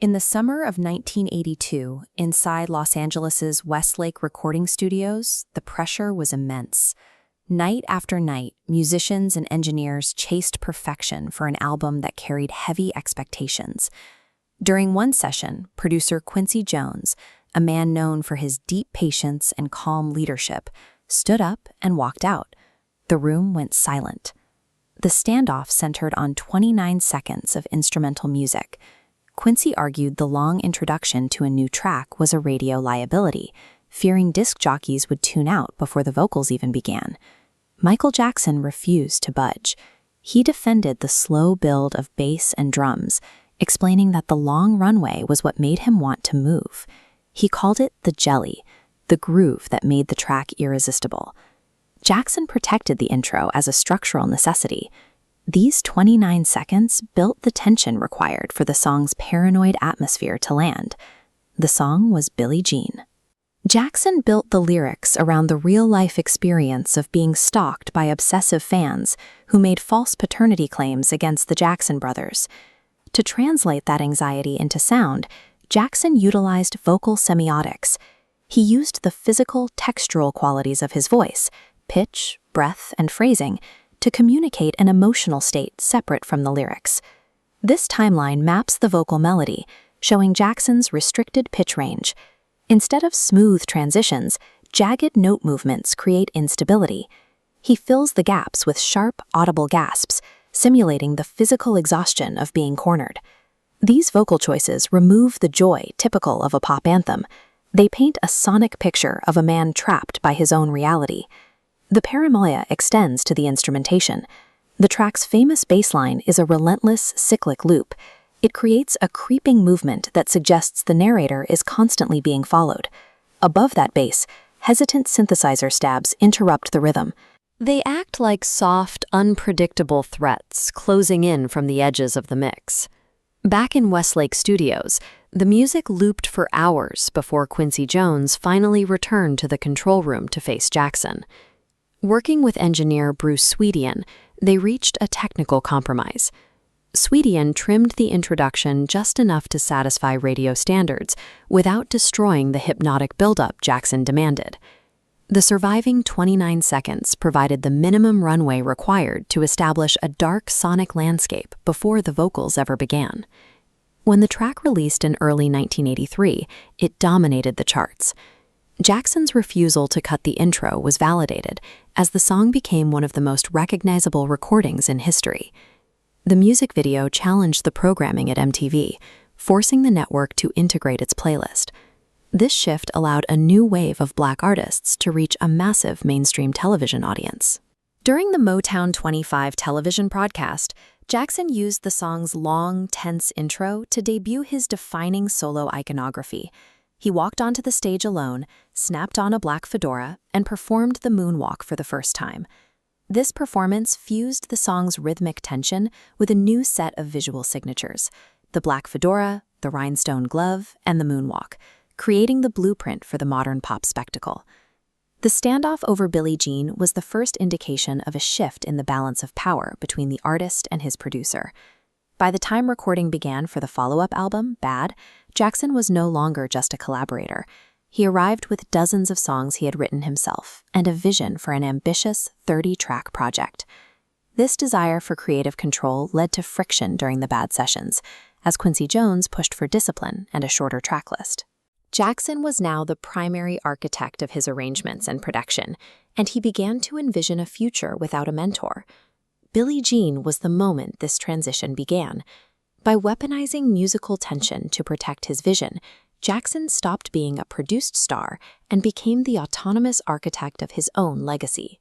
In the summer of 1982, inside Los Angeles' Westlake recording studios, the pressure was immense. Night after night, musicians and engineers chased perfection for an album that carried heavy expectations. During one session, producer Quincy Jones, a man known for his deep patience and calm leadership, stood up and walked out. The room went silent. The standoff centered on 29 seconds of instrumental music. Quincy argued the long introduction to a new track was a radio liability, fearing disc jockeys would tune out before the vocals even began. Michael Jackson refused to budge. He defended the slow build of bass and drums, explaining that the long runway was what made him want to move. He called it the jelly, the groove that made the track irresistible. Jackson protected the intro as a structural necessity. These 29 seconds built the tension required for the song's paranoid atmosphere to land. The song was Billie Jean. Jackson built the lyrics around the real-life experience of being stalked by obsessive fans who made false paternity claims against the Jackson brothers. To translate that anxiety into sound, Jackson utilized vocal semiotics. He used the physical, textural qualities of his voice, pitch, breath, and phrasing, to communicate an emotional state separate from the lyrics. This timeline maps the vocal melody, showing Jackson's restricted pitch range. Instead of smooth transitions, jagged note movements create instability. He fills the gaps with sharp, audible gasps, simulating the physical exhaustion of being cornered. These vocal choices remove the joy typical of a pop anthem. They paint a sonic picture of a man trapped by his own reality. The paranoia extends to the instrumentation. The track's famous bass line is a relentless, cyclic loop. It creates a creeping movement that suggests the narrator is constantly being followed. Above that bass, hesitant synthesizer stabs interrupt the rhythm. They act like soft, unpredictable threats closing in from the edges of the mix. Back in Westlake Studios, the music looped for hours before Quincy Jones finally returned to the control room to face Jackson. Working with engineer Bruce Swedian, they reached a technical compromise. Swedian trimmed the introduction just enough to satisfy radio standards without destroying the hypnotic buildup Jackson demanded. The surviving 29 seconds provided the minimum runway required to establish a dark sonic landscape before the vocals ever began. When the track released in early 1983, it dominated the charts. Jackson's refusal to cut the intro was validated, as the song became one of the most recognizable recordings in history. The music video challenged the programming at MTV, forcing the network to integrate its playlist. This shift allowed a new wave of Black artists to reach a massive mainstream television audience. During the Motown 25 television broadcast, Jackson used the song's long, tense intro to debut his defining solo iconography. He walked onto the stage alone, snapped on a black fedora, and performed the moonwalk for the first time. This performance fused the song's rhythmic tension with a new set of visual signatures: the black fedora, the rhinestone glove, and the moonwalk, creating the blueprint for the modern pop spectacle. The standoff over Billie Jean was the first indication of a shift in the balance of power between the artist and his producer. By the time recording began for the follow-up album, Bad, Jackson was no longer just a collaborator. He arrived with dozens of songs he had written himself and a vision for an ambitious 30-track project. This desire for creative control led to friction during the Bad sessions, as Quincy Jones pushed for discipline and a shorter track list. Jackson was now the primary architect of his arrangements and production, and he began to envision a future without a mentor. Billie Jean was the moment this transition began. By weaponizing musical tension to protect his vision, Jackson stopped being a produced star and became the autonomous architect of his own legacy.